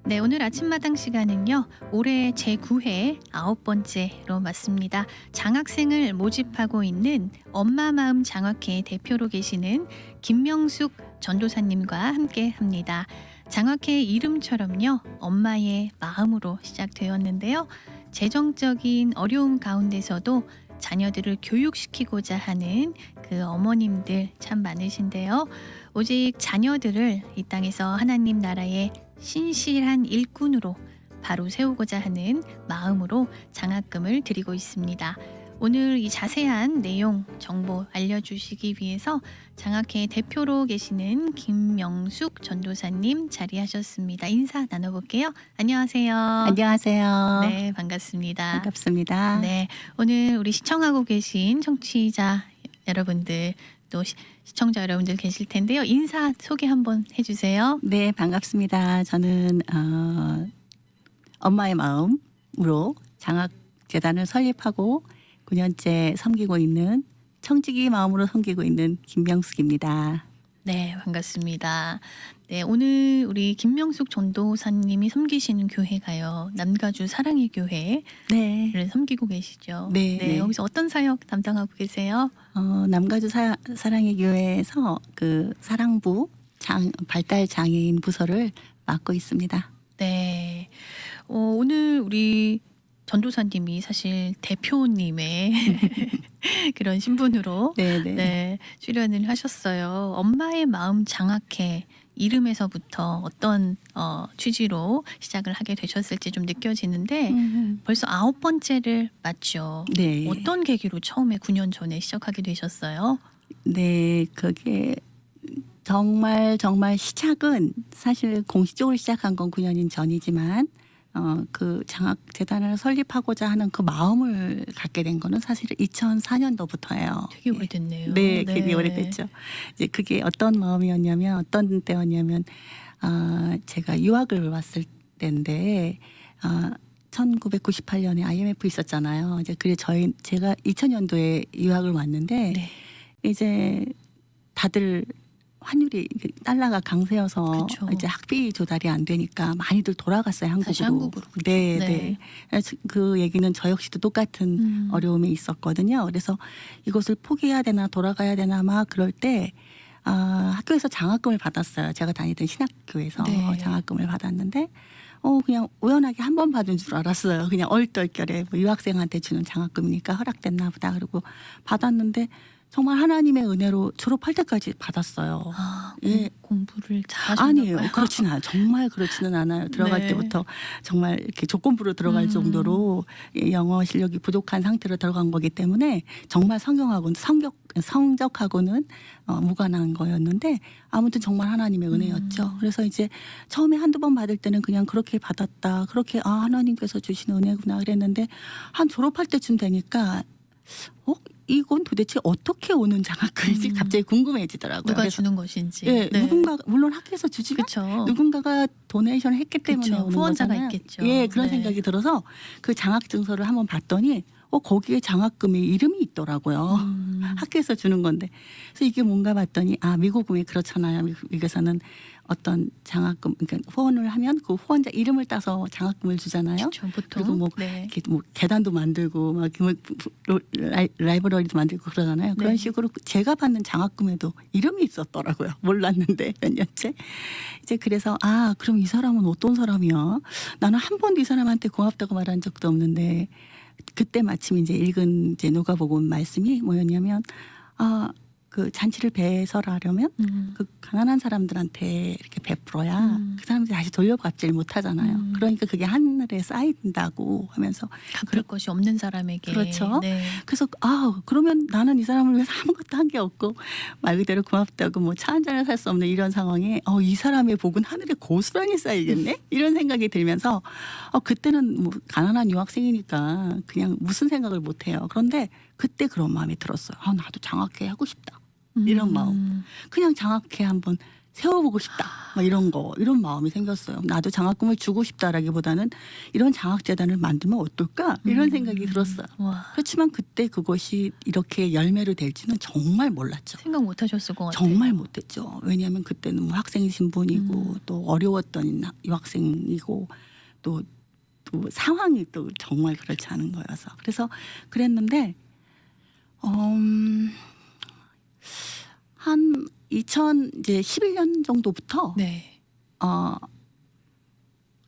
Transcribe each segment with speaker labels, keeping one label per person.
Speaker 1: 네, 오늘 아침마당 시간은요. 올해 제9회 9번째로 맞습니다. 장학생을 모집하고 있는 엄마 마음 장학회 대표로 계시는 김명숙 전도사님과 함께 합니다. 장학회 이름처럼요. 엄마의 마음으로 시작되었는데요. 재정적인 어려움 가운데서도 자녀들을 교육시키고자 하는 그 어머님들 참 많으신데요. 오직 자녀들을 이 땅에서 하나님 나라의 신실한 일꾼으로 바로 세우고자 하는 마음으로 장학금을 드리고 있습니다. 오늘 이 자세한 내용 정보 알려주시기 위해서 장학회 대표로 계시는 김명숙 전도사님 자리하셨습니다. 인사 나눠볼게요. 안녕하세요.
Speaker 2: 안녕하세요.
Speaker 1: 네, 반갑습니다.
Speaker 2: 반갑습니다.
Speaker 1: 네, 오늘 우리 시청하고 계신 청취자 여러분들 또 시청자 여러분들 계실 텐데요. 인사 소개 한번 해주세요.
Speaker 2: 네, 반갑습니다. 저는 엄마의 마음으로 장학재단을 설립하고 9년째 섬기고 있는 청지기 마음으로 섬기고 있는 김명숙입니다.
Speaker 1: 네, 반갑습니다. 네, 오늘 우리 김명숙 전도사님이 섬기시는 교회가요. 남가주 사랑의 교회를
Speaker 2: 네.
Speaker 1: 섬기고 계시죠.
Speaker 2: 네, 네.
Speaker 1: 여기서 어떤 사역 담당하고 계세요?
Speaker 2: 남가주 사랑의 교회에서 그 사랑부 발달 장애인 부서를 맡고 있습니다.
Speaker 1: 네, 오늘 우리 전도사님이 사실 대표님의 그런 신분으로 네, 출연을 하셨어요. 엄마의 마음 장학회 이름에서부터 어떤 취지로 시작을 하게 되셨을지 좀 느껴지는데 벌써 9번째를 맞죠.
Speaker 2: 네.
Speaker 1: 어떤 계기로 처음에 9년 전에 시작하게 되셨어요?
Speaker 2: 네, 그게 정말 시작은 사실 공식적으로 시작한 건 9년 전이지만 그 장학재단을 설립하고자 하는 그 마음을 갖게 된 거는 사실 2004년도부터예요.
Speaker 1: 되게 오래됐네요.
Speaker 2: 네, 되게 오래됐죠. 이제 그게 어떤 마음이었냐면 어떤 때였냐면 제가 유학을 왔을 때인데 1998년에 IMF 있었잖아요. 이제 그래 제가 2000년도에 유학을 왔는데
Speaker 1: 네.
Speaker 2: 이제 다들 환율이 달러가 강세여서
Speaker 1: 그쵸.
Speaker 2: 이제 학비 조달이 안 되니까 많이들 돌아갔어요, 한국으로.
Speaker 1: 다시 한국으로.
Speaker 2: 네,
Speaker 1: 네.
Speaker 2: 네. 그래서 그 얘기는 저 역시도 똑같은 어려움이 있었거든요. 그래서 이것을 포기해야 되나 돌아가야 되나 막 그럴 때 학교에서 장학금을 받았어요. 제가 다니던 신학교에서
Speaker 1: 네.
Speaker 2: 장학금을 받았는데 그냥 우연하게 한 번 받은 줄 알았어요. 그냥 얼떨결에 뭐 유학생한테 주는 장학금이니까 허락됐나 보다. 그리고 받았는데 정말 하나님의 은혜로 졸업할 때까지 받았어요.
Speaker 1: 예. 공부를 잘하셨나
Speaker 2: 아니에요.
Speaker 1: 봐요.
Speaker 2: 그렇지는 않아요. 정말 그렇지는 않아요. 들어갈
Speaker 1: 네.
Speaker 2: 때부터 정말 이렇게 조건부로 들어갈 정도로 영어 실력이 부족한 상태로 들어간 거기 때문에 정말 성적하고는 무관한 거였는데 아무튼 정말 하나님의 은혜였죠. 그래서 이제 처음에 한두 번 받을 때는 그냥 그렇게 받았다. 그렇게 하나님께서 주신 은혜구나 그랬는데 한 졸업할 때쯤 되니까 이건 도대체 어떻게 오는 장학금인지 갑자기 궁금해지더라고요.
Speaker 1: 누가
Speaker 2: 그래서
Speaker 1: 주는 것인지.
Speaker 2: 네, 누군가 물론 학교에서 주지만
Speaker 1: 그쵸.
Speaker 2: 누군가가 도네이션을 했기 때문에
Speaker 1: 그쵸.
Speaker 2: 오는
Speaker 1: 후원자가
Speaker 2: 거잖아요.
Speaker 1: 있겠죠.
Speaker 2: 예, 그런
Speaker 1: 네.
Speaker 2: 생각이 들어서 그 장학증서를 한번 봤더니 거기에 장학금의 이름이 있더라고요. 학교에서 주는 건데. 그래서 이게 뭔가 봤더니 미국은 그렇잖아요. 미국에서는 어떤 장학금, 그러니까 후원을 하면 그 후원자 이름을 따서 장학금을 주잖아요.
Speaker 1: 그쵸, 보통.
Speaker 2: 그리고 뭐
Speaker 1: 네.
Speaker 2: 이렇게 뭐 계단도 만들고 막 라이브러리도 만들고 그러잖아요. 그런
Speaker 1: 네.
Speaker 2: 식으로 제가 받는 장학금에도 이름이 있었더라고요. 몰랐는데 몇 년째. 이제 그래서 그럼 이 사람은 어떤 사람이야? 나는 한 번도 이 사람한테 고맙다고 말한 적도 없는데 그때 마침 이제 읽은 이제 누가복음 말씀이 뭐였냐면 그 잔치를 배설하려면 그 가난한 사람들한테 이렇게 베풀어야 그 사람들이 다시 돌려받질 못하잖아요. 그러니까 그게 하늘에 쌓인다고 하면서
Speaker 1: 갚을 것이 없는 사람에게.
Speaker 2: 그렇죠.
Speaker 1: 네.
Speaker 2: 그래서 그러면 나는 이 사람을 위해서 아무것도 한 게 없고 말 그대로 고맙다고 뭐 차 한 잔을 살 수 없는 이런 상황에 이 사람의 복은 하늘에 고스란히 쌓이겠네 이런 생각이 들면서 그때는 뭐 가난한 유학생이니까 그냥 무슨 생각을 못 해요. 그런데 그때 그런 마음이 들었어요. 나도 장학회 하고 싶다. 이런 마음. 그냥 장학회 한번 세워보고 싶다. 막 이런 마음이 생겼어요. 나도 장학금을 주고 싶다라기보다는 이런 장학재단을 만들면 어떨까? 이런 생각이 들었어요.
Speaker 1: 와,
Speaker 2: 그렇지만 그때 그것이 이렇게 열매로 될지는 정말 몰랐죠.
Speaker 1: 생각 못 하셨을 것 같아요.
Speaker 2: 정말 못했죠. 왜냐하면 그때는 뭐 학생 신분이고 또 어려웠던 유학생이고 또 상황이 또 정말 그렇지 않은 거여서 그래서 그랬는데 한 2011년 정도부터
Speaker 1: 네.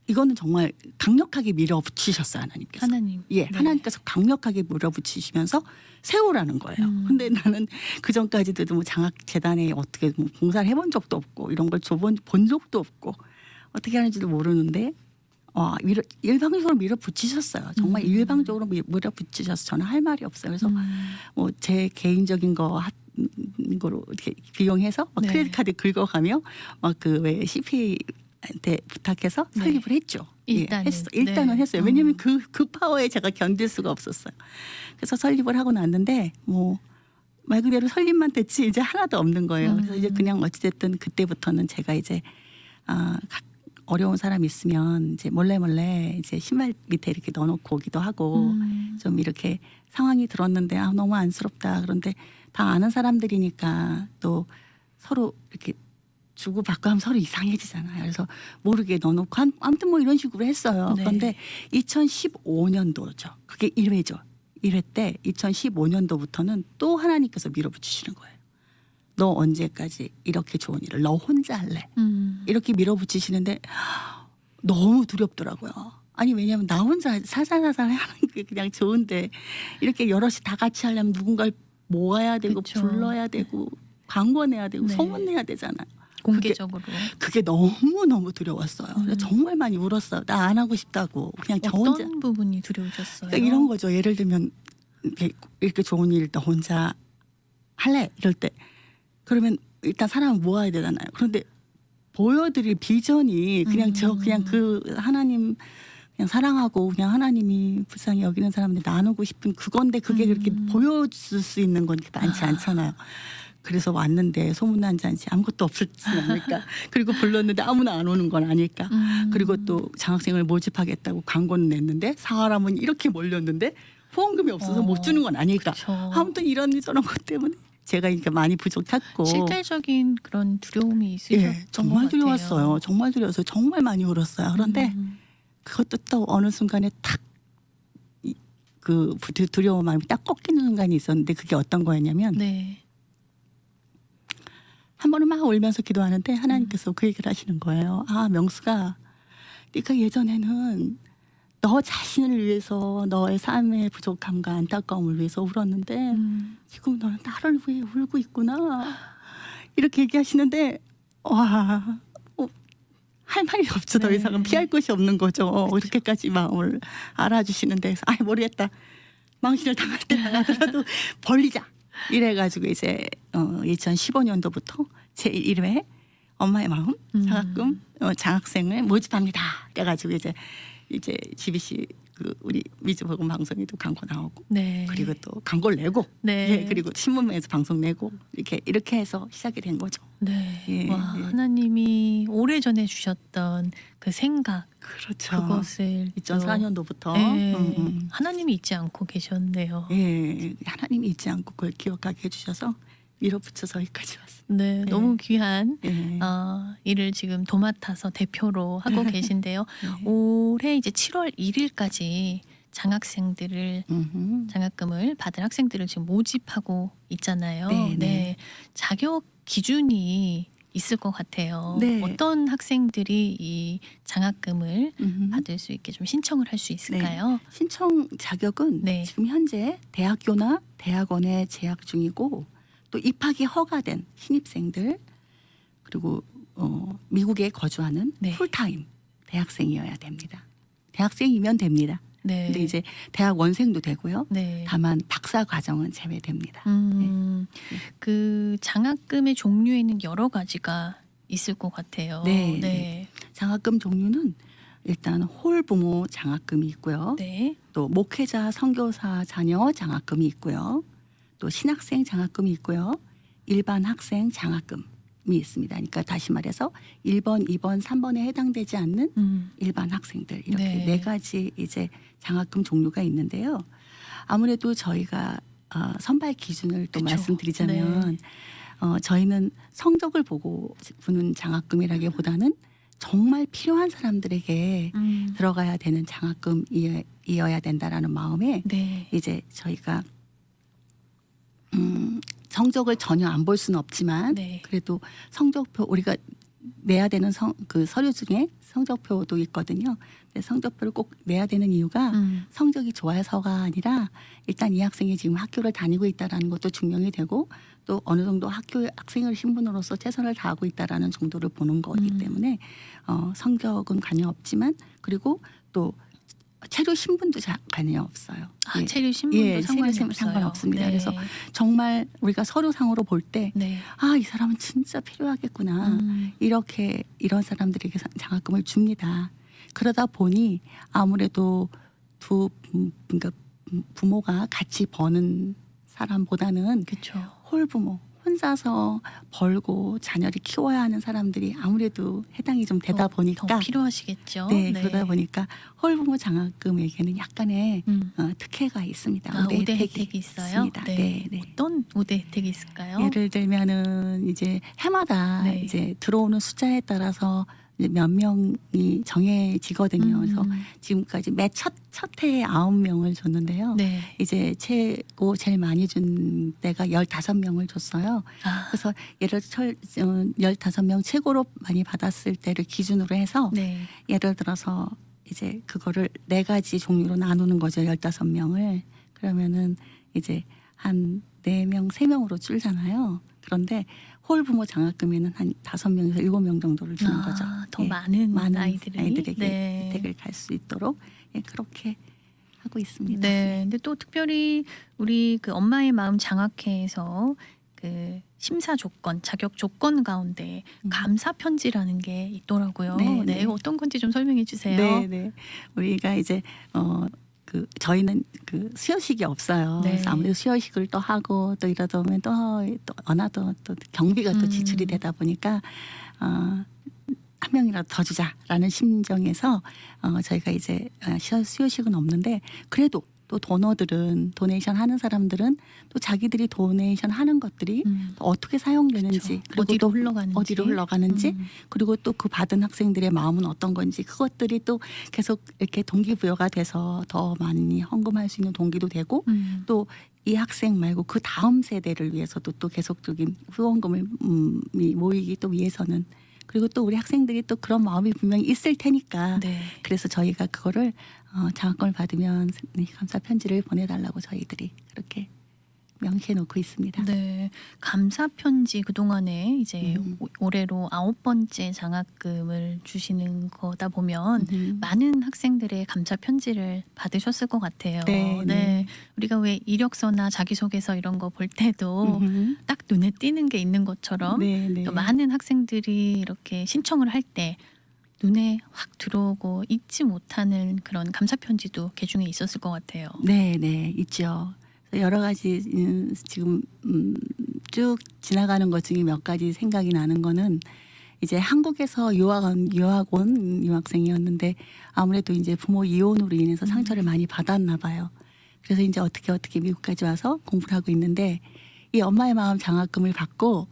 Speaker 2: 이거는 정말 강력하게 밀어붙이셨어요 하나님께서.
Speaker 1: 하나님.
Speaker 2: 예,
Speaker 1: 네.
Speaker 2: 하나님께서 강력하게 밀어붙이시면서 세우라는 거예요. 근데 나는 그 전까지도 뭐 장학재단에 어떻게 뭐 봉사를 해본 적도 없고 이런 걸 본 적도 없고 어떻게 하는지도 모르는데 일방적으로 밀어붙이셨어요. 정말 일방적으로 밀어붙이셔서 저는 할 말이 없어요. 그래서 뭐 제 개인적인 거로 이렇게 비용해서
Speaker 1: 네.
Speaker 2: 크레딧 카드 긁어가며 그 왜 CP한테 부탁해서
Speaker 1: 네.
Speaker 2: 설립을 했죠.
Speaker 1: 일단은.
Speaker 2: 일단은
Speaker 1: 네.
Speaker 2: 했어요. 왜냐하면 그 파워에 제가 견딜 수가 없었어요. 그래서 설립을 하고 났는데 뭐 말 그대로 설립만 됐지 이제 하나도 없는 거예요. 그래서 이제 그냥 어찌됐든 그때부터는 제가 이제 어려운 사람 있으면 이제 몰래 이제 신발 밑에 이렇게 넣어놓고 오기도 하고 좀 이렇게 상황이 들었는데 너무 안쓰럽다. 그런데 다 아는 사람들이니까 또 서로 이렇게 주고받고 하면 서로 이상해지잖아요. 그래서 모르게 넣어놓고 아무튼 뭐 이런 식으로 했어요.
Speaker 1: 네.
Speaker 2: 그런데 2015년도죠. 그게 1회죠. 1회 때 2015년도부터는 또 하나님께서 밀어붙이시는 거예요. 너 언제까지 이렇게 좋은 일을 너 혼자 할래? 이렇게 밀어붙이시는데 너무 두렵더라고요. 아니 왜냐하면 나 혼자 사살사살 하는 게 그냥 좋은데 이렇게 여럿이 다 같이 하려면 누군가를 모아야 되고
Speaker 1: 그쵸.
Speaker 2: 불러야 되고 광고 내야 되고
Speaker 1: 네.
Speaker 2: 소문 내야 되잖아요.
Speaker 1: 공개적으로.
Speaker 2: 그게 너무 두려웠어요. 그래서 정말 많이 울었어요. 나 안 하고 싶다고. 그냥 저 혼자.
Speaker 1: 어떤 부분이 두려우셨어요?
Speaker 2: 그러니까 이런 거죠. 예를 들면 이렇게 좋은 일 너 혼자 할래? 이럴 때 그러면 일단 사람을 모아야 되잖아요. 그런데 보여드릴 비전이 그냥 그냥 그 하나님 그냥 사랑하고 그냥 하나님이 불쌍히 여기는 사람들 나누고 싶은 그건데 그게 그렇게 보여줄 수 있는 건 많지 않잖아요. 그래서 왔는데 소문난 잔치 아무것도 없었지 않을까. 그리고 불렀는데 아무나 안 오는 건 아닐까. 그리고 또 장학생을 모집하겠다고 광고는 냈는데 사람은 이렇게 몰렸는데 후원금이 없어서 못 주는 건 아닐까.
Speaker 1: 그쵸.
Speaker 2: 아무튼 이런 저런 것 때문에 제가 이렇게 많이 부족했고.
Speaker 1: 실질적인 그런 두려움이 있으셨던
Speaker 2: 예, 정말
Speaker 1: 것 같아요.
Speaker 2: 두려웠어요. 정말 두려워서 정말 많이 울었어요. 그런데 그것도 또 어느 순간에 탁 그 두려운 마음이 딱 꺾이는 순간이 있었는데 그게 어떤 거였냐면
Speaker 1: 네.
Speaker 2: 한 번은 막 울면서 기도하는데 하나님께서 그 얘기를 하시는 거예요. 명수가 네가 예전에는 너 자신을 위해서 너의 삶의 부족함과 안타까움을 위해서 울었는데 지금 너는 나를 위해 울고 있구나. 이렇게 얘기하시는데 와 할 말이 없죠. 더
Speaker 1: 네.
Speaker 2: 이상은 피할 곳이 없는 거죠. 그렇게까지 마음을 알아주시는데 모르겠다. 망신을 당할 때 당하더라도 벌리자. 이래가지고 이제 2015년도부터 제1회 엄마의 마음 장학금 장학생을 모집합니다. 그래가지고 이제 GBC 우리 미주복음 방송에도 광고 나오고
Speaker 1: 네.
Speaker 2: 그리고 또 광고를 내고
Speaker 1: 네.
Speaker 2: 그리고 신문에서 방송 내고 이렇게 해서 시작이 된 거죠.
Speaker 1: 네.
Speaker 2: 예,
Speaker 1: 와,
Speaker 2: 예.
Speaker 1: 하나님이 오래전에 주셨던 그 생각
Speaker 2: 그렇죠.
Speaker 1: 그것을
Speaker 2: 2004년도부터
Speaker 1: 하나님이 잊지 않고 계셨네요.
Speaker 2: 하나님이 잊지 않고 그걸 기억하게 해주셔서 밀어붙여서 여기까지 왔습니다.
Speaker 1: 네, 너무 귀한
Speaker 2: 예.
Speaker 1: 일을 지금 도맡아서 대표로 하고 계신데요. 올해 이제 7월 1일까지 장학생들을 장학금을 받은 학생들을 지금 모집하고 있잖아요.
Speaker 2: 네.
Speaker 1: 자격 기준이 있을 것 같아요.
Speaker 2: 네.
Speaker 1: 어떤 학생들이 이 장학금을 받을 수 있게 좀 신청을 할 수 있을까요?
Speaker 2: 신청 자격은
Speaker 1: 네.
Speaker 2: 지금 현재 대학교나 대학원에 재학 중이고 또 입학이 허가된 신입생들 그리고 미국에 거주하는
Speaker 1: 네.
Speaker 2: 풀타임 대학생이어야 됩니다. 대학생이면 됩니다.
Speaker 1: 네.
Speaker 2: 근데 이제 대학원생도 되고요.
Speaker 1: 네.
Speaker 2: 다만 박사 과정은 제외됩니다.
Speaker 1: 그 장학금의 종류에는 여러 가지가 있을 것 같아요.
Speaker 2: 네. 장학금 종류는 일단 홀부모 장학금이 있고요.
Speaker 1: 네.
Speaker 2: 또 목회자 선교사 자녀 장학금이 있고요. 또 신학생 장학금이 있고요. 일반 학생 장학금 있습니다. 그러니까 다시 말해서 1번, 2번, 3번에 해당되지 않는 일반 학생들 이렇게
Speaker 1: 네.
Speaker 2: 네 가지 이제 장학금 종류가 있는데요. 아무래도 저희가 선발 기준을 또
Speaker 1: 그쵸.
Speaker 2: 말씀드리자면
Speaker 1: 네.
Speaker 2: 저희는 성적을 보고 부는 장학금이라기보다는 정말 필요한 사람들에게 들어가야 되는 장학금이어야 된다라는 마음에
Speaker 1: 네.
Speaker 2: 이제 저희가 성적을 전혀 안 볼 수는 없지만
Speaker 1: 네.
Speaker 2: 그래도 성적표 우리가 내야 되는 그 서류 중에 성적표도 있거든요. 근데 성적표를 꼭 내야 되는 이유가 성적이 좋아서가 아니라 일단 이 학생이 지금 학교를 다니고 있다라는 것도 증명이 되고 또 어느 정도 학생의 신분으로서 최선을 다하고 있다라는 정도를 보는 거기 때문에 성적은 관여 없지만 그리고 또 체류 신분도 관여 없어요.
Speaker 1: 아, 체류 신분도 상관이
Speaker 2: 체류
Speaker 1: 없어요.
Speaker 2: 상관없습니다.
Speaker 1: 네.
Speaker 2: 그래서 정말 우리가 서류상으로 볼 때
Speaker 1: 네.
Speaker 2: 이 사람은 진짜 필요하겠구나. 이렇게 이런 사람들에게 장학금을 줍니다. 그러다 보니 아무래도 그러니까 부모가 같이 버는 사람보다는
Speaker 1: 그렇죠.
Speaker 2: 홀부모 혼자서 벌고 자녀를 키워야 하는 사람들이 아무래도 해당이 좀 되다 보니까
Speaker 1: 더 필요하시겠죠.
Speaker 2: 네, 그러다 보니까 홀부모 장학금에게는 약간의 특혜가 있습니다.
Speaker 1: 우대 혜택이 있어요.
Speaker 2: 있습니다. 네, 네.
Speaker 1: 어떤 우대 혜택이 있을까요?
Speaker 2: 예를 들면은 이제 해마다
Speaker 1: 네.
Speaker 2: 이제 들어오는 숫자에 따라서 이제 몇 명이 정해지거든요. 그래서 지금까지 첫 해에 9명을 줬는데요.
Speaker 1: 네.
Speaker 2: 이제 최고 제일 많이 준 때가 15명을 줬어요. 그래서 예를 들어 15명 최고로 많이 받았을 때를 기준으로 해서
Speaker 1: 네.
Speaker 2: 예를 들어서 이제 그거를 4가지 종류로 나누는 거죠. 15명을. 그러면은 이제 한 4명, 3명으로 줄잖아요. 그런데 홀부모 장학금에는 한 5명에서 7명 정도를 주는 거죠.
Speaker 1: 더
Speaker 2: 예,
Speaker 1: 많은 아이들에게
Speaker 2: 네. 혜택을 갈 수 있도록 그렇게 하고 있습니다.
Speaker 1: 네. 근데 또 특별히 우리 그 엄마의 마음 장학회에서 그 심사 조건, 자격 조건 가운데 감사 편지라는 게 있더라고요.
Speaker 2: 네,
Speaker 1: 네.
Speaker 2: 네.
Speaker 1: 어떤 건지 좀 설명해 주세요.
Speaker 2: 네, 네. 우리가 이제 저희는 그 수여식이 없어요.
Speaker 1: 네.
Speaker 2: 그래서 아무래도 수여식을 또 하고 또 이러다 보면 또 어나더 또 경비가 또 지출이 되다 보니까 한 명이라도 더 주자라는 심정에서 저희가 이제 수여식은 없는데 그래도 또 도네이션 하는 사람들은 또 자기들이 도네이션 하는 것들이 또 어떻게 사용되는지
Speaker 1: 그쵸.
Speaker 2: 그리고
Speaker 1: 어디로
Speaker 2: 또
Speaker 1: 흘러가는지.
Speaker 2: 어디로 흘러가는지 그리고 또 그 받은 학생들의 마음은 어떤 건지 그것들이 또 계속 이렇게 동기부여가 돼서 더 많이 헌금할 수 있는 동기도 되고 또 이 학생 말고 그 다음 세대를 위해서도 또 계속적인 후원금을 모이기 또 위해서는 그리고 또 우리 학생들이 또 그런 마음이 분명히 있을 테니까
Speaker 1: 네.
Speaker 2: 그래서 저희가 그거를 장학금을 받으면 감사 편지를 보내달라고 저희들이 그렇게 명시해 놓고 있습니다.
Speaker 1: 네. 감사 편지 그동안에 이제 올해로 9번째 장학금을 주시는 거다 보면 많은 학생들의 감사 편지를 받으셨을 것 같아요.
Speaker 2: 네, 네.
Speaker 1: 우리가 왜 이력서나 자기소개서 이런 거 볼 때도 딱 눈에 띄는 게 있는 것처럼
Speaker 2: 네, 네.
Speaker 1: 또 많은 학생들이 이렇게 신청을 할 때 눈에 확 들어오고 잊지 못하는 그런 감사 편지도 개중에 있었을 것 같아요.
Speaker 2: 네, 네, 있죠. 여러 가지 지금 쭉 지나가는 것 중에 몇 가지 생각이 나는 거는 이제 한국에서 유학 온 유학생이었는데 아무래도 이제 부모 이혼으로 인해서 상처를 많이 받았나 봐요. 그래서 이제 어떻게 미국까지 와서 공부를 하고 있는데 이 엄마의 마음 장학금을 받고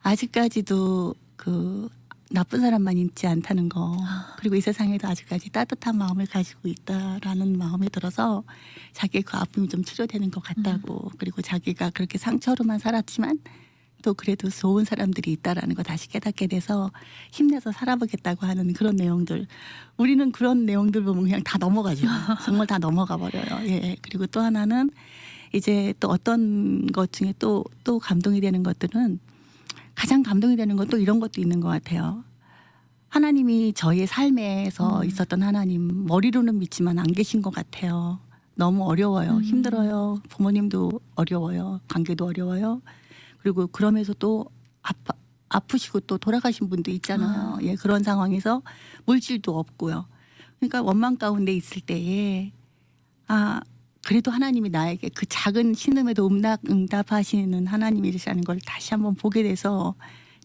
Speaker 2: 아직까지도 그 나쁜 사람만 있지 않다는 거 그리고 이 세상에도 아직까지 따뜻한 마음을 가지고 있다라는 마음이 들어서 자기의 그 아픔이 좀 치료되는 것 같다고 그리고 자기가 그렇게 상처로만 살았지만 또 그래도 좋은 사람들이 있다라는 거 다시 깨닫게 돼서 힘내서 살아보겠다고 하는 그런 내용들 우리는 그런 내용들 보면 그냥 다 넘어가죠. 정말 다 넘어가 버려요. 예. 그리고 또 하나는 이제 또 어떤 것 중에 또 감동이 되는 것들은 가장 감동이 되는 것도 이런 것도 있는 것 같아요. 하나님이 저희의 삶에서 있었던 하나님 머리로는 믿지만 안 계신 것 같아요. 너무 어려워요. 힘들어요. 부모님도 어려워요. 관계도 어려워요. 그리고 그러면서 또 아프시고 또 돌아가신 분도 있잖아요. 예, 그런 상황에서 물질도 없고요. 그러니까 원망 가운데 있을 때에 그래도 하나님이 나에게 그 작은 신음에도 응답하시는 하나님이라는 걸 다시 한번 보게 돼서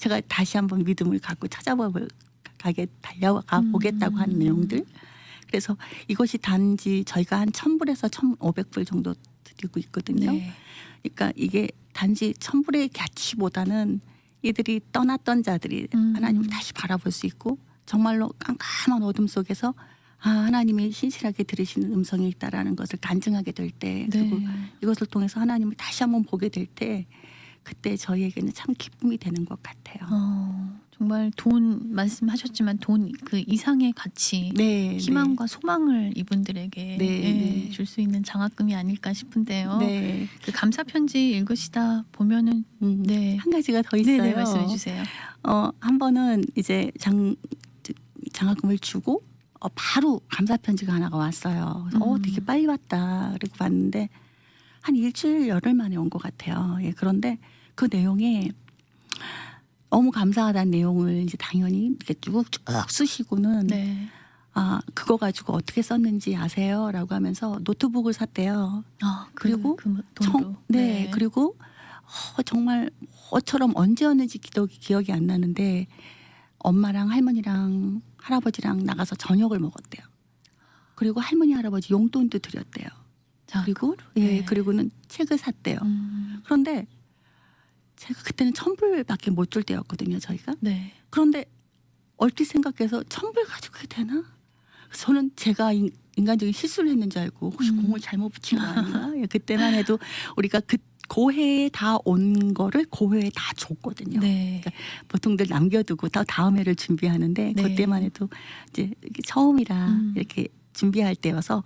Speaker 2: 제가 다시 한번 믿음을 갖고 달려가 보겠다고 하는 내용들. 그래서 이것이 단지 저희가 한 1,000불에서 1,500불 정도 드리고 있거든요.
Speaker 1: 네.
Speaker 2: 그러니까 이게 단지 1,000불의 가치보다는 이들이 떠났던 자들이 하나님을 다시 바라볼 수 있고 정말로 깜깜한 어둠 속에서 하나님이 신실하게 들으시는 음성이 있다라는 것을 간증하게 될 때, 그리고 이것을 통해서 하나님을 다시 한번 보게 될 때, 그때 저희에게는 참 기쁨이 되는 것 같아요.
Speaker 1: 정말 돈 말씀하셨지만 돈 그 이상의 가치,
Speaker 2: 네,
Speaker 1: 희망과 소망을 이분들에게 줄 수 있는 장학금이 아닐까 싶은데요.
Speaker 2: 네.
Speaker 1: 그 감사 편지 읽으시다 보면은
Speaker 2: 한 가지가 더 있어요.
Speaker 1: 네, 말씀해 주세요.
Speaker 2: 한 번은 이제 장학금을 주고 바로 감사 편지가 하나가 왔어요. 그래서 되게 빨리 왔다. 그리고 봤는데 한 일주일 열흘 만에 온 것 같아요. 예, 그런데 그 내용에 너무 감사하다는 내용을 이제 당연히 이렇게 쭉쭉 쓰시고는 그거 가지고 어떻게 썼는지 아세요?라고 하면서 노트북을 샀대요. 그리고
Speaker 1: 그 돈으로.
Speaker 2: 그리고 정말 뭐처럼 언제였는지 기억이 안 나는데 엄마랑 할머니랑 할아버지랑 나가서 저녁을 먹었대요. 그리고 할머니 할아버지 용돈도 드렸대요. 그리고 그리고는 책을 샀대요. 그런데 제가 그때는 1,000불밖에 못 줄 때였거든요, 저희가. 그런데 얼핏 생각해서 1,000불 가지고 그게 되나? 저는 제가 인간적인 실수를 했는 줄 알고 혹시 공을 잘못 붙인 거 아닌가? 그때만 해도 우리가 고해에 다 온 거를 고해에 다 줬거든요. 그러니까 보통들 남겨두고 다음 해를 준비하는데 그때만 해도 이제 처음이라 이렇게 준비할 때여서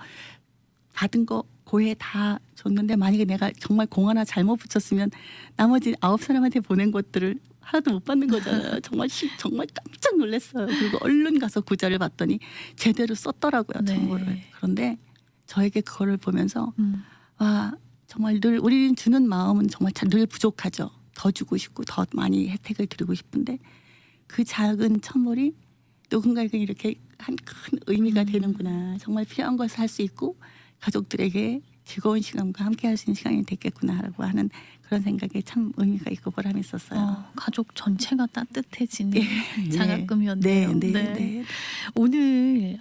Speaker 2: 받은 거 고해 다 줬는데 만약에 내가 정말 공 하나 잘못 붙였으면 나머지 9사람한테 보낸 것들을 하나도 못 받는 거잖아요. 정말 깜짝 놀랐어요. 그리고 얼른 가서 구절을 봤더니 제대로 썼더라고요. 정보를. 그런데 저에게 그거를 보면서 와 정말 늘 우리는 주는 마음은 정말 늘 부족하죠. 더 주고 싶고 더 많이 혜택을 드리고 싶은데 그 작은 천물이 누군가에게 이렇게 한 큰 의미가 되는구나. 정말 필요한 것을 할 수 있고 가족들에게 즐거운 시간과 함께 할 수 있는 시간이 됐겠구나라고 하는 그런 생각에 참 의미가 있고 보람이 있었어요.
Speaker 1: 가족 전체가 따뜻해지는 장학금이었네요. 오늘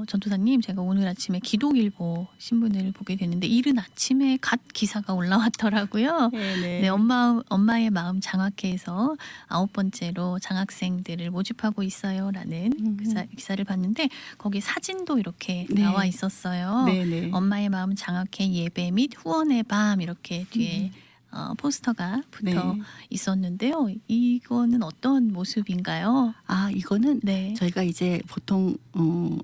Speaker 1: 전도사님 제가 오늘 아침에 기독일보 신문을 보게 됐는데 이른 아침에 갓 기사가 올라왔더라고요. 엄마의 마음 장학회에서 9번째로 장학생들을 모집하고 있어요라는 기사를 봤는데 거기 사진도 이렇게 나와 있었어요. 엄마의 마음 장학회 예배 및 후원의 밤 이렇게 뒤에 포스터가 붙어 있었는데요. 이거는 어떤 모습인가요?
Speaker 2: 이거는 저희가 이제 보통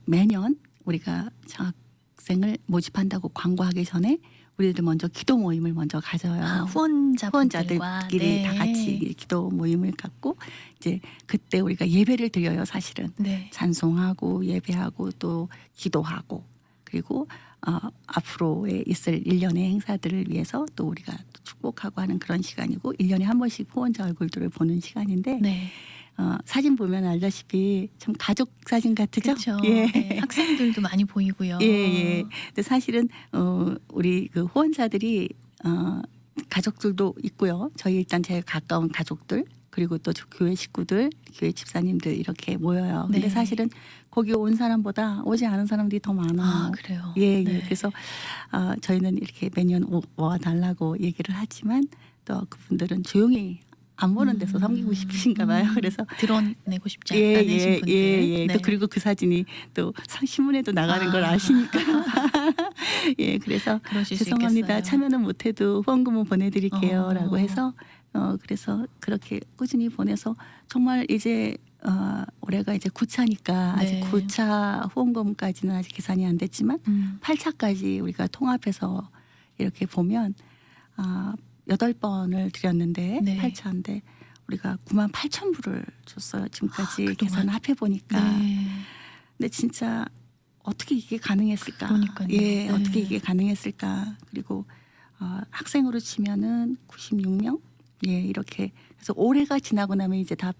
Speaker 2: 매년 우리가 장학생을 모집한다고 광고하기 전에 우리들 먼저 기도 모임을 먼저 가져요. 후원자들끼리 다 같이 기도 모임을 갖고 이제 그때 우리가 예배를 드려요. 사실은 찬송하고 예배하고 또 기도하고 그리고 앞으로에 있을 1년의 행사들을 위해서 또 우리가 또 축복하고 하는 그런 시간이고 1년에 한 번씩 후원자 얼굴들을 보는 시간인데 사진 보면 알다시피 참 가족 사진 같으죠?
Speaker 1: 그렇죠. 학생들도 많이 보이고요.
Speaker 2: 근데 사실은 우리 그 후원자들이 가족들도 있고요. 저희 일단 제일 가까운 가족들 그리고 또 교회 식구들, 교회 집사님들 이렇게 모여요. 근데 사실은 거기 온 사람보다 오지 않은 사람들이 더 많아요.
Speaker 1: 그래요?
Speaker 2: 그래서 저희는 이렇게 매년 와달라고 얘기를 하지만 또 그분들은 조용히 안 보는 데서 섬기고 싶으신가 봐요. 그래서
Speaker 1: 드러내고 싶지 않으신 분들.
Speaker 2: 또 그리고 그 사진이 또 신문에도 나가는 걸 아시니까. 그래서 죄송합니다. 참여는 못해도 후원금은 보내드릴게요라고 해서 그래서 그렇게 꾸준히 보내서 정말 이제 올해가 이제 9차니까 아직 9차 후원금까지는 아직 계산이 안 됐지만 8차까지 우리가 통합해서 이렇게 보면 8번을 드렸는데 8차인데 우리가 98,000불을 줬어요. 지금까지 계산 합해 보니까. 근데 진짜 어떻게 이게 가능했을까?
Speaker 1: 그러니까요.
Speaker 2: 어떻게 이게 가능했을까? 그리고 학생으로 치면은 96명? 이렇게 그래서 올해가 지나고 나면 이제 다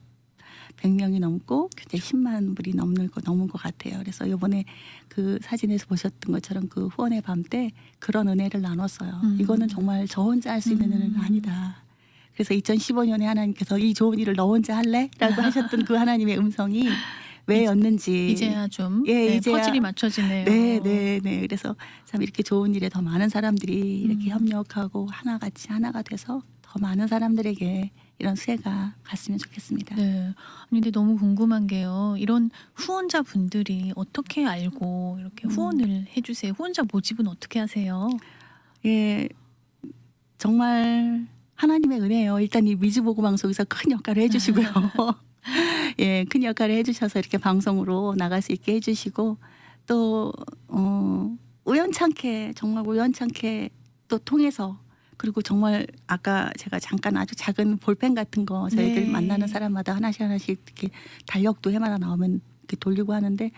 Speaker 2: 100명이 넘고 이제 10만 불이 넘은 것 같아요. 그래서 이번에 그 사진에서 보셨던 것처럼 그 후원의 밤 때 그런 은혜를 나눴어요. 이거는 정말 저 혼자 할 수 있는 은혜는 아니다. 그래서 2015년에 하나님께서 이 좋은 일을 너 혼자 할래? 라고 하셨던 그 하나님의 음성이 왜였는지
Speaker 1: 이제야 좀
Speaker 2: 예,
Speaker 1: 네,
Speaker 2: 이제야.
Speaker 1: 퍼즐이 맞춰지네요.
Speaker 2: 네. 그래서 참 이렇게 좋은 일에 더 많은 사람들이 이렇게
Speaker 1: 음.
Speaker 2: 협력하고 하나같이 하나가 돼서 더 많은 사람들에게 이런 수혜가 갔으면 좋겠습니다.
Speaker 1: 네. 아니 근데 너무 궁금한 게요. 이런 후원자분들이 어떻게 알고 이렇게 후원을 해주세요? 후원자 모집은 어떻게 하세요?
Speaker 2: 예, 정말 하나님의 은혜예요. 일단 이 미즈보고 방송에서 큰 역할을 해주시고요. 예, 큰 역할을 해주셔서 이렇게 방송으로 나갈 수 있게 해주시고 또 우연찮게 정말 우연찮게 또 통해서 그리고 정말 아까 제가 잠깐 아주 작은 볼펜 같은 거 저희들
Speaker 1: 네.
Speaker 2: 만나는 사람마다 하나씩 이렇게 달력도 해마다 나오면 이렇게 돌리고 하는데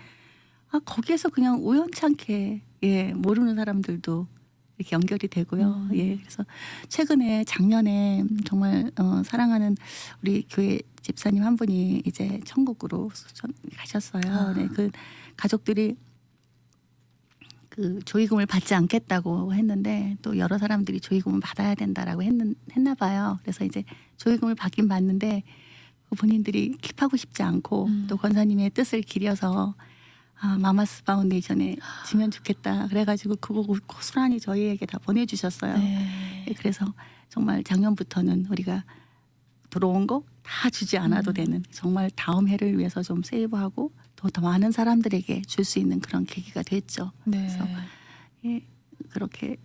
Speaker 2: 거기에서 그냥 우연찮게 예, 모르는 사람들도 이렇게 연결이 되고요. 예, 그래서 최근에 작년에 정말 사랑하는 우리 교회 집사님 한 분이 이제 천국으로 가셨어요. 네, 그 가족들이 그 조의금을 받지 않겠다고 했는데 또 여러 사람들이 조의금을 받아야 된다라고 했나 봐요. 그래서 이제 조의금을 받긴 받는데 본인들이 킵하고 싶지 않고 또 권사님의 뜻을 기려서 마마스 파운데이션에 주면 좋겠다. 그래가지고 그거 고스란히 저희에게 다 보내주셨어요.
Speaker 1: 네.
Speaker 2: 그래서 정말 작년부터는 우리가 들어온 거 다 주지 않아도 되는 정말 다음 해를 위해서 좀 세이브하고 더 많은 사람들에게 줄 수 있는 그런 계기가 됐죠.
Speaker 1: 네.
Speaker 2: 그래서 예, 그렇게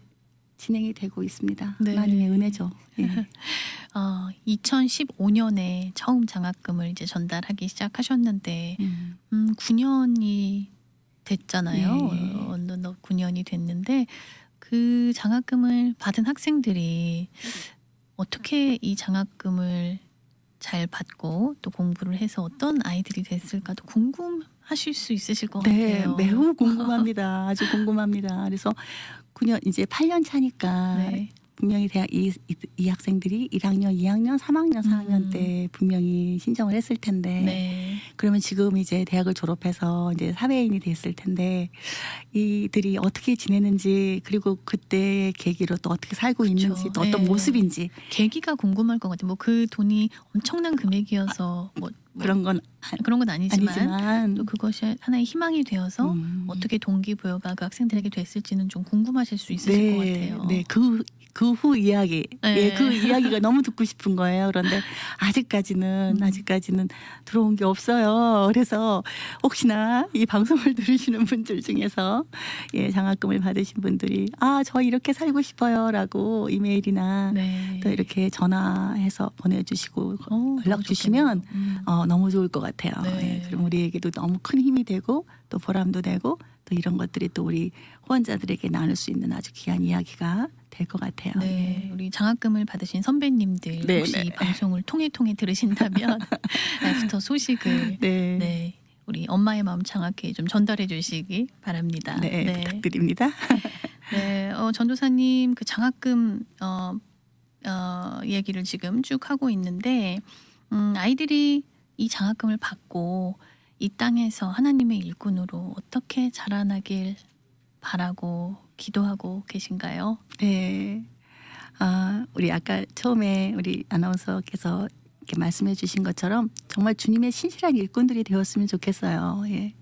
Speaker 2: 진행이 되고 있습니다.
Speaker 1: 네.
Speaker 2: 하나님의 은혜죠. 예.
Speaker 1: 2015년에 처음 장학금을 이제 전달하기 시작하셨는데 9년이 됐잖아요.
Speaker 2: 네.
Speaker 1: 어느덧 9년이 됐는데 그 장학금을 받은 학생들이 어떻게 이 장학금을 잘 받고 또 공부를 해서 어떤 아이들이 됐을까도 궁금하실 수 있으실 것
Speaker 2: 네,
Speaker 1: 같아요.
Speaker 2: 매우 궁금합니다. 아주 궁금합니다. 그래서 9년 이제 8년 차니까
Speaker 1: 네.
Speaker 2: 분명히 대학 이 학생들이 1학년, 2학년, 3학년, 4학년 때 분명히 신청을 했을 텐데
Speaker 1: 네.
Speaker 2: 그러면 지금 이제 대학을 졸업해서 이제 사회인이 됐을 텐데 이들이 어떻게 지내는지 그리고 그때의 계기로 또 어떻게 살고 있는지 또 어떤
Speaker 1: 네.
Speaker 2: 모습인지
Speaker 1: 계기가 궁금할 것 같아요. 뭐 그 돈이 엄청난 금액이어서 뭐
Speaker 2: 그런 건
Speaker 1: 그런 건 아니지만
Speaker 2: 아니지만
Speaker 1: 또 그것이 하나의 희망이 되어서 어떻게 동기부여가 그 학생들에게 됐을지는 좀 궁금하실 수 있으실 것 같아요.
Speaker 2: 네, 그 후 이야기,
Speaker 1: 네.
Speaker 2: 예, 그 이야기가 너무 듣고 싶은 거예요. 그런데 아직까지는 들어온 게 없어요. 그래서 혹시나 이 방송을 들으시는 분들 중에서 예, 장학금을 받으신 분들이 저 이렇게 살고 싶어요라고 이메일이나
Speaker 1: 네.
Speaker 2: 또 이렇게 전화해서 보내주시고
Speaker 1: 너무
Speaker 2: 연락 주시면
Speaker 1: 좋겠네요.
Speaker 2: 너무 좋을 것 같아요.
Speaker 1: 네.
Speaker 2: 예, 그럼 우리에게도 너무 큰 힘이 되고 또 보람도 되고 또 이런 것들이 또 우리 후원자들에게 나눌 수 있는 아주 귀한 이야기가 될 것 같아요.
Speaker 1: 네, 우리 장학금을 받으신 선배님들
Speaker 2: 네,
Speaker 1: 혹시
Speaker 2: 네.
Speaker 1: 이 방송을 통해 들으신다면 애프터 소식을
Speaker 2: 네.
Speaker 1: 네, 우리 엄마의 마음 장학회에 좀 전달해 주시기 바랍니다.
Speaker 2: 네, 부탁드립니다.
Speaker 1: 네, 전도사님 그 장학금 얘기를 지금 쭉 하고 있는데 아이들이 이 장학금을 받고 이 땅에서 하나님의 일꾼으로 어떻게 자라나길 바라고 기도하고 계신가요?
Speaker 2: 네. 우리 아까 처음에 우리 아나운서께서 이렇게 말씀해 주신 것처럼 정말 주님의 신실한 일꾼들이 되었으면 좋겠어요. 예.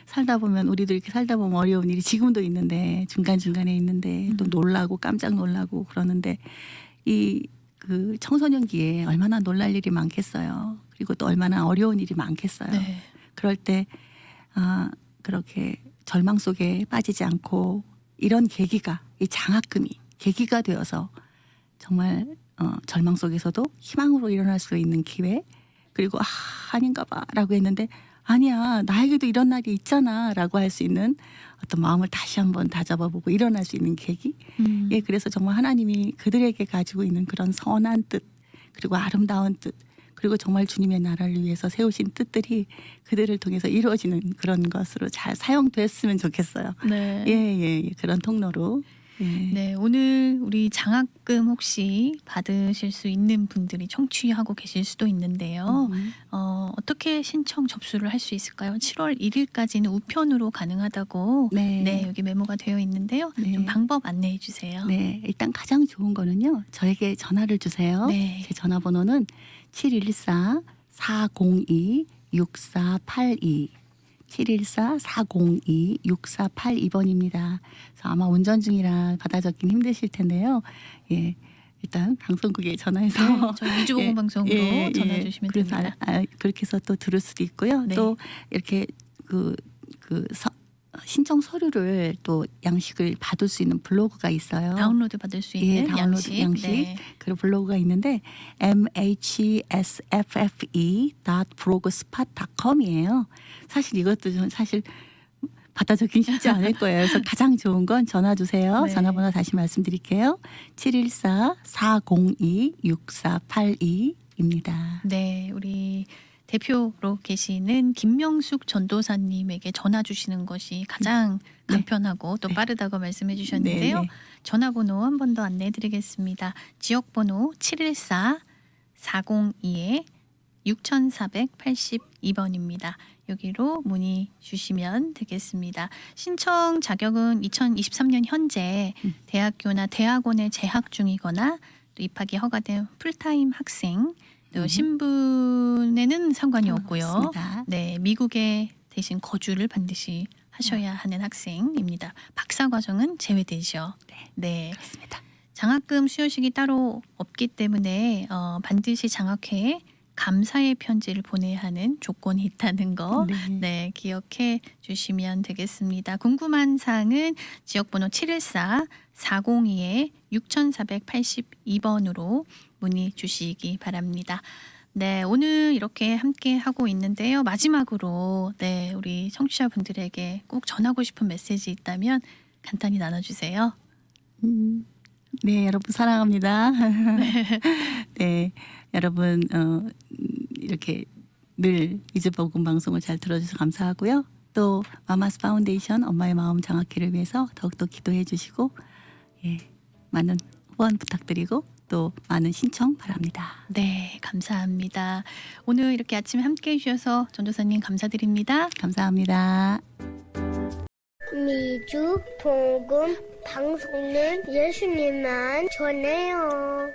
Speaker 2: 살다 보면 우리도 이렇게 살다 보면 어려운 일이 지금도 있는데 중간중간에 있는데 또 놀라고 깜짝 놀라고 그러는데 그 청소년기에 얼마나 놀랄 일이 많겠어요. 그리고 또 얼마나 어려운 일이 많겠어요.
Speaker 1: 네.
Speaker 2: 그럴 때 그렇게 절망 속에 빠지지 않고 이런 계기가 이 장학금이 계기가 되어서 정말 절망 속에서도 희망으로 일어날 수 있는 기회 그리고 아닌가 봐라고 했는데 아니야 나에게도 이런 날이 있잖아 라고 할 수 있는 어떤 마음을 다시 한번 다잡아보고 일어날 수 있는 계기 예, 그래서 정말 하나님이 그들에게 가지고 있는 그런 선한 뜻 그리고 아름다운 뜻 그리고 정말 주님의 나라를 위해서 세우신 뜻들이 그들을 통해서 이루어지는 그런 것으로 잘 사용됐으면 좋겠어요.
Speaker 1: 네.
Speaker 2: 예, 그런 통로로
Speaker 1: 네, 오늘 우리 장학금 혹시 받으실 수 있는 분들이 청취하고 계실 수도 있는데요. 어떻게 신청 접수를 할 수 있을까요? 7월 1일까지는 우편으로 가능하다고
Speaker 2: 네.
Speaker 1: 여기 메모가 되어 있는데요.
Speaker 2: 네.
Speaker 1: 좀 방법 안내해 주세요.
Speaker 2: 네, 일단 가장 좋은 거는요. 저에게 전화를 주세요.
Speaker 1: 네.
Speaker 2: 제 전화번호는 714-402-6482. 714-402-6482번입니다. 그래서 아마 운전 중이라 받아 적긴 힘드실 텐데요. 예. 일단 방송국에 전화해서
Speaker 1: 네, 저희 위주공방송으로 전화 주시면
Speaker 2: 그래서
Speaker 1: 됩니다.
Speaker 2: 그렇게 해서 또 들을 수도 있고요.
Speaker 1: 네.
Speaker 2: 또 이렇게 신청 서류를 또 양식을 받을 수 있는 블로그가 있어요.
Speaker 1: 다운로드 받을 수 있는
Speaker 2: 다운로드 양식.
Speaker 1: 네.
Speaker 2: 그리고 블로그가 있는데 mhsffe.blogspot.com이에요. 사실 이것도 좀 사실 받아 적기 쉽지 않을 거예요. 그래서 가장 좋은 건 전화 주세요.
Speaker 1: 네.
Speaker 2: 전화번호 다시 말씀드릴게요. 714-402-6482입니다.
Speaker 1: 네, 우리 대표로 계시는 김명숙 전도사님에게 전화 주시는 것이 가장
Speaker 2: 네.
Speaker 1: 간편하고 또
Speaker 2: 네.
Speaker 1: 빠르다고 말씀해 주셨는데요.
Speaker 2: 네, 네.
Speaker 1: 전화번호 한 번 더 안내해 드리겠습니다. 지역번호 714-402-6482번입니다. 여기로 문의 주시면 되겠습니다. 신청 자격은 2023년 현재 대학교나 대학원에 재학 중이거나 또 입학이 허가된 풀타임 학생, 또 신분에는 상관이 없고요.
Speaker 2: 맞습니다.
Speaker 1: 네, 미국에 대신 거주를 반드시 하셔야 하는 학생입니다. 박사 과정은 제외되죠. 네.
Speaker 2: 그렇습니다.
Speaker 1: 장학금 수여식이 따로 없기 때문에 반드시 장학회에 감사의 편지를 보내야 하는 조건이 있다는 거
Speaker 2: 네.
Speaker 1: 기억해 주시면 되겠습니다. 궁금한 사항은 지역번호 714-402-6482번으로 문의 주시기 바랍니다. 네, 오늘 이렇게 함께 하고 있는데요. 마지막으로 우리 청취자분들에게 꼭 전하고 싶은 메시지 있다면 간단히 나눠주세요.
Speaker 2: 네, 여러분 사랑합니다. 네, 여러분 이렇게 늘 이즈복음 방송을 잘 들어주셔서 감사하고요. 또 마마스 파운데이션 엄마의 마음 장학회를 위해서 더욱더 기도해 주시고 많은 후원 부탁드리고 또 많은 신청 바랍니다.
Speaker 1: 네, 감사합니다. 오늘 이렇게 아침에 함께해 주셔서 전도사님 감사드립니다.
Speaker 2: 감사합니다.
Speaker 3: 미주 복음 방송은 예수님만 전해요.